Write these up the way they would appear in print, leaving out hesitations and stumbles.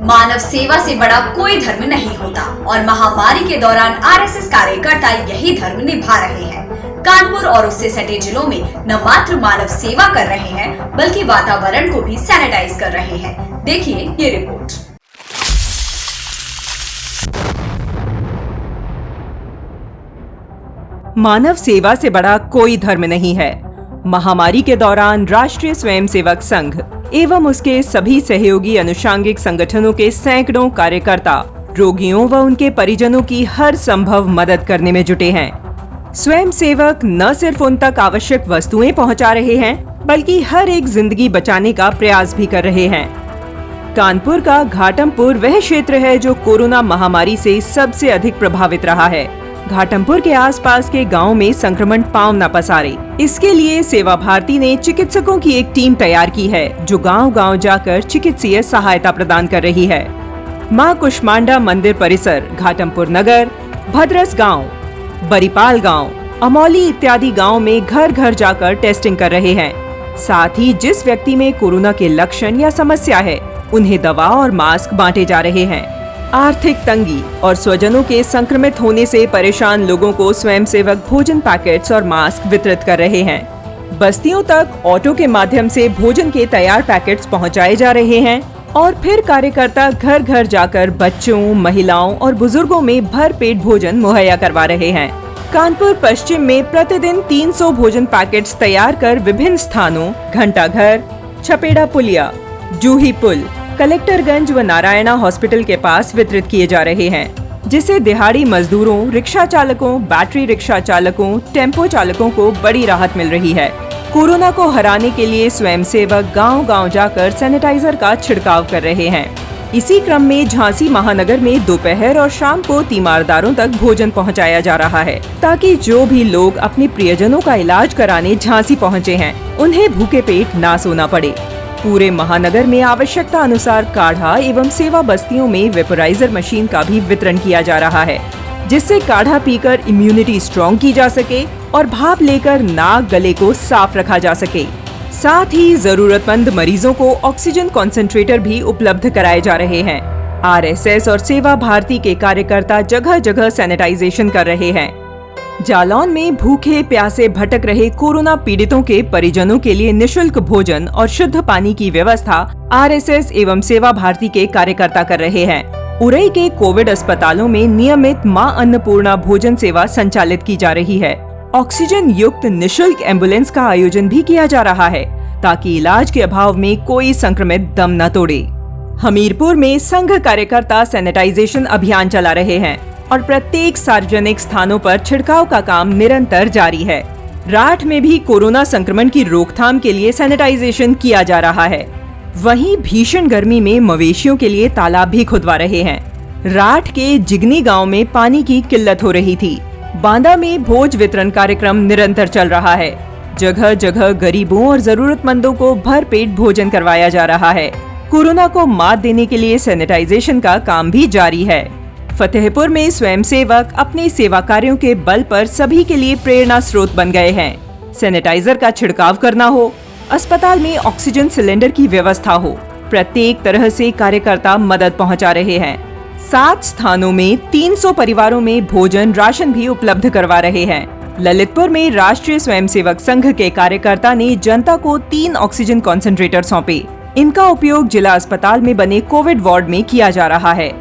मानव सेवा से बड़ा कोई धर्म नहीं होता और महामारी के दौरान आरएसएस कार्यकर्ता यही धर्म निभा रहे हैं। कानपुर और उससे सटे जिलों में न मात्र मानव सेवा कर रहे हैं बल्कि वातावरण को भी सैनिटाइज कर रहे हैं। देखिए ये रिपोर्ट। मानव सेवा से बड़ा कोई धर्म नहीं है। महामारी के दौरान राष्ट्रीय स्वयंसेवक संघ एवं उसके सभी सहयोगी अनुषंगिक संगठनों के सैकड़ों कार्यकर्ता रोगियों व उनके परिजनों की हर संभव मदद करने में जुटे हैं। स्वयंसेवक न सिर्फ उन तक आवश्यक वस्तुएं पहुंचा रहे हैं बल्कि हर एक जिंदगी बचाने का प्रयास भी कर रहे हैं। कानपुर का घाटमपुर वह क्षेत्र है जो कोरोना महामारी से सबसे अधिक प्रभावित रहा है। घाटमपुर के आसपास के गांव में संक्रमण पांव न पसारे, इसके लिए सेवा भारती ने चिकित्सकों की एक टीम तैयार की है जो गांव-गांव जाकर चिकित्सीय सहायता प्रदान कर रही है। मां कुष्मांडा मंदिर परिसर, घाटमपुर नगर, भद्रस गांव, बरीपाल गांव, अमौली इत्यादि गांव में घर घर जाकर टेस्टिंग कर रहे हैं। साथ ही जिस व्यक्ति में कोरोना के लक्षण या समस्या है उन्हें दवा और मास्क बांटे जा रहे हैं। आर्थिक तंगी और स्वजनों के संक्रमित होने से परेशान लोगों को स्वयंसेवक भोजन पैकेट्स और मास्क वितरित कर रहे हैं। बस्तियों तक ऑटो के माध्यम से भोजन के तैयार पैकेट्स पहुंचाए जा रहे हैं और फिर कार्यकर्ता घर घर जाकर बच्चों, महिलाओं और बुजुर्गों में भरपेट भोजन मुहैया करवा रहे हैं। कानपुर पश्चिम में प्रतिदिन 300 भोजन पैकेट्स तैयार कर विभिन्न स्थानों घंटाघर, छपेड़ा पुलिया, जूही पुल, कलेक्टरगंज व नारायणा हॉस्पिटल के पास वितरित किए जा रहे हैं, जिससे दिहाड़ी मजदूरों, रिक्शा चालकों, बैटरी रिक्शा चालकों, टेम्पो चालकों को बड़ी राहत मिल रही है। कोरोना को हराने के लिए स्वयंसेवक गांव-गांव जाकर सैनिटाइजर का छिड़काव कर रहे हैं। इसी क्रम में झांसी महानगर में दोपहर और शाम को तीमारदारों तक भोजन पहुंचाया जा रहा है ताकि जो भी लोग अपने प्रियजनों का इलाज कराने झांसी पहुंचे हैं उन्हें भूखे पेट ना सोना पड़े। पूरे महानगर में आवश्यकता अनुसार काढ़ा एवं सेवा बस्तियों में वेपोराइजर मशीन का भी वितरण किया जा रहा है, जिससे काढ़ा पीकर इम्यूनिटी स्ट्रॉन्ग की जा सके और भाप लेकर नाक गले को साफ रखा जा सके। साथ ही जरूरतमंद मरीजों को ऑक्सीजन कॉन्सेंट्रेटर भी उपलब्ध कराए जा रहे हैं। आरएसएस और सेवा भारती के कार्यकर्ता जगह जगह सैनिटाइजेशन कर रहे हैं। जालौन में भूखे प्यासे भटक रहे कोरोना पीड़ितों के परिजनों के लिए निशुल्क भोजन और शुद्ध पानी की व्यवस्था आरएसएस एवं सेवा भारती के कार्यकर्ता कर रहे हैं। उरई के कोविड अस्पतालों में नियमित मां अन्नपूर्णा भोजन सेवा संचालित की जा रही है। ऑक्सीजन युक्त निशुल्क एम्बुलेंस का आयोजन भी किया जा रहा है ताकि इलाज के अभाव में कोई संक्रमित दम न तोड़े। हमीरपुर में संघ कार्यकर्ता सैनिटाइजेशन अभियान चला रहे हैं और प्रत्येक सार्वजनिक स्थानों पर छिड़काव का काम निरंतर जारी है। राठ में भी कोरोना संक्रमण की रोकथाम के लिए सैनिटाइजेशन किया जा रहा है। वहीं भीषण गर्मी में मवेशियों के लिए तालाब भी खुदवा रहे हैं। राठ के जिगनी गांव में पानी की किल्लत हो रही थी। बांदा में भोज वितरण कार्यक्रम निरंतर चल रहा है। जगह जगह गरीबों और जरूरतमंदों को भरपेट भोजन करवाया जा रहा है। कोरोना को मात देने के लिए सैनिटाइजेशन का काम भी जारी है। फतेहपुर में स्वयंसेवक अपने सेवा कार्यों के बल पर सभी के लिए प्रेरणा स्रोत बन गए हैं। सैनिटाइजर का छिड़काव करना हो, अस्पताल में ऑक्सीजन सिलेंडर की व्यवस्था हो, प्रत्येक तरह से कार्यकर्ता मदद पहुंचा रहे हैं। 7 स्थानों में 300 परिवारों में भोजन राशन भी उपलब्ध करवा रहे हैं। ललितपुर में राष्ट्रीय स्वयंसेवक संघ के कार्यकर्ता ने जनता को 3 ऑक्सीजन कॉन्सेंट्रेटर सौंपे। इनका उपयोग जिला अस्पताल में बने कोविड वार्ड में किया जा रहा है।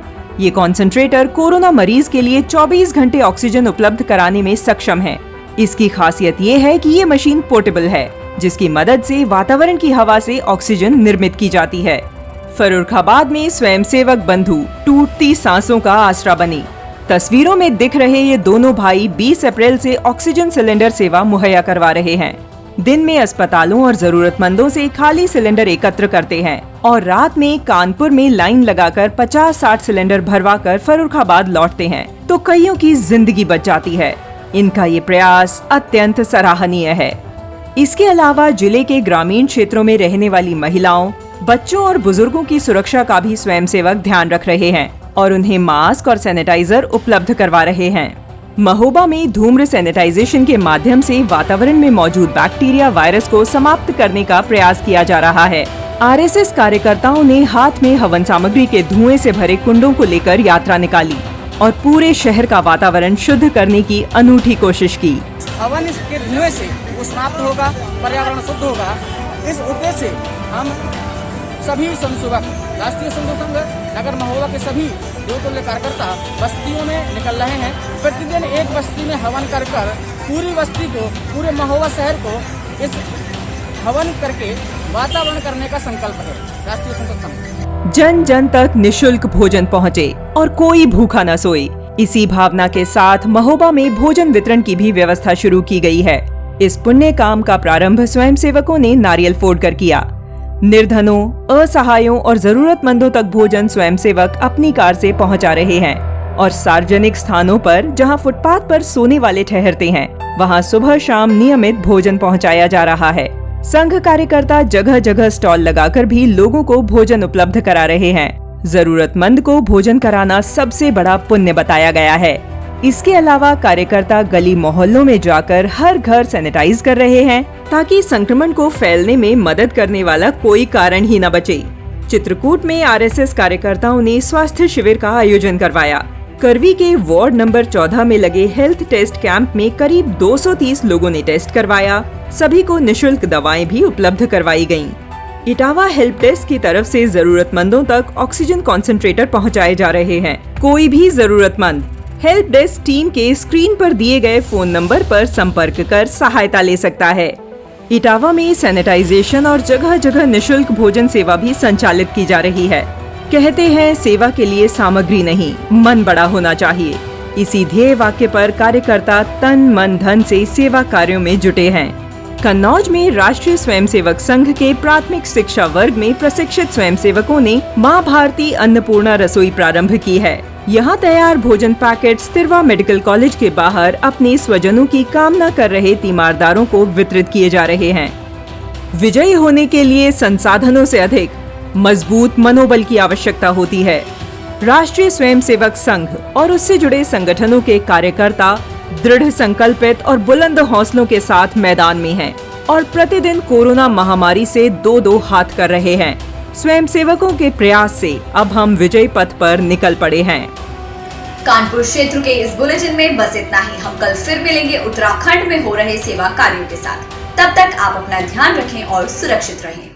ये कॉन्सेंट्रेटर कोरोना मरीज के लिए 24 घंटे ऑक्सीजन उपलब्ध कराने में सक्षम है। इसकी खासियत ये है कि ये मशीन पोर्टेबल है, जिसकी मदद से वातावरण की हवा से ऑक्सीजन निर्मित की जाती है। फर्रुखाबाद में स्वयंसेवक बंधु टूटती सांसों का आसरा बने। तस्वीरों में दिख रहे ये दोनों भाई 20 अप्रैल से ऑक्सीजन सिलेंडर सेवा मुहैया करवा रहे हैं। दिन में अस्पतालों और जरूरतमंदों से खाली सिलेंडर एकत्र करते हैं और रात में कानपुर में लाइन लगाकर 50-60 सिलेंडर भरवाकर फर्रुखाबाद लौटते हैं, तो कईयों की जिंदगी बच जाती है। इनका ये प्रयास अत्यंत सराहनीय है। इसके अलावा जिले के ग्रामीण क्षेत्रों में रहने वाली महिलाओं, बच्चों और बुजुर्गों की सुरक्षा का भी स्वयंसेवक ध्यान रख रहे हैं और उन्हें मास्क और सैनिटाइजर उपलब्ध करवा रहे हैं। महोबा में धूम्र सैनिटाइजेशन के माध्यम से वातावरण में मौजूद बैक्टीरिया वायरस को समाप्त करने का प्रयास किया जा रहा है। आरएसएस कार्यकर्ताओं ने हाथ में हवन सामग्री के धुएं से भरे कुंडों को लेकर यात्रा निकाली और पूरे शहर का वातावरण शुद्ध करने की अनूठी कोशिश की। हवन के धुएं से वो समाप्त होगा, पर्यावरण शुद्ध होगा। इस उद्देश्य से हम सभी स्वयंसेवक, राष्ट्रीय स्वयं संघ, नगर महोबा के सभी देवतुल्य कार्यकर्ता बस्तियों में निकल रहे हैं। प्रतिदिन एक बस्ती में हवन कर पूरी बस्ती को, पूरे महोबा शहर को इस हवन करके वातावरण करने का संकल्प है राष्ट्रीय स्वयं संघ। जन जन तक निशुल्क भोजन पहुँचे और कोई भूखा न सोए, इसी भावना के साथ महोबा में भोजन वितरण की भी व्यवस्था शुरू की गई है। इस पुण्य काम का प्रारंभ स्वयंसेवकों ने नारियल फोड़कर किया। निर्धनों, असहायों और जरूरतमंदों तक भोजन स्वयंसेवक अपनी कार से पहुंचा रहे हैं और सार्वजनिक स्थानों पर जहां फुटपाथ पर सोने वाले ठहरते हैं, वहां सुबह शाम नियमित भोजन पहुंचाया जा रहा है। संघ कार्यकर्ता जगह जगह स्टॉल लगाकर भी लोगों को भोजन उपलब्ध करा रहे हैं। जरूरतमंद को भोजन कराना सबसे बड़ा पुण्य बताया गया है। इसके अलावा कार्यकर्ता गली मोहल्लों में जाकर हर घर सैनिटाइज कर रहे हैं ताकि संक्रमण को फैलने में मदद करने वाला कोई कारण ही न बचे। चित्रकूट में आरएसएस कार्यकर्ताओं ने स्वास्थ्य शिविर का आयोजन करवाया। करवी के वार्ड नंबर 14 में लगे हेल्थ टेस्ट कैंप में करीब 230 लोगों ने टेस्ट करवाया। सभी को निशुल्क दवाएं भी उपलब्ध करवाई गयी। इटावा हेल्प डेस्क की तरफ से जरूरतमंदों तक ऑक्सीजन कॉन्सेंट्रेटर पहुंचाए जा रहे हैं। कोई भी जरूरतमंद हेल्प डेस्क टीम के स्क्रीन पर दिए गए फोन नंबर पर संपर्क कर सहायता ले सकता है। इटावा में सैनिटाइजेशन और जगह जगह निशुल्क भोजन सेवा भी संचालित की जा रही है। कहते हैं सेवा के लिए सामग्री नहीं, मन बड़ा होना चाहिए। इसी ध्येय वाक्य पर कार्यकर्ता तन मन धन से सेवा कार्यों में जुटे हैं। कन्नौज में राष्ट्रीय स्वयंसेवक संघ के प्राथमिक शिक्षा वर्ग में प्रशिक्षित स्वयंसेवकों ने मां भारती अन्नपूर्णा रसोई प्रारंभ की है। यहाँ तैयार भोजन पैकेट्स तिरवा मेडिकल कॉलेज के बाहर अपने स्वजनों की कामना कर रहे तीमारदारों को वितरित किए जा रहे हैं। विजयी होने के लिए संसाधनों से अधिक मजबूत मनोबल की आवश्यकता होती है। राष्ट्रीय स्वयंसेवक संघ और उससे जुड़े संगठनों के कार्यकर्ता दृढ़ संकल्पित और बुलंद हौसलों के साथ मैदान में हैं और प्रतिदिन कोरोना महामारी से दो हाथ कर रहे हैं। स्वयंसेवकों के प्रयास से अब हम विजय पथ पर निकल पड़े हैं। कानपुर क्षेत्र के इस बुलेटिन में बस इतना ही। हम कल फिर मिलेंगे उत्तराखंड में हो रहे सेवा कार्यों के साथ। तब तक आप अपना ध्यान रखें और सुरक्षित रहें।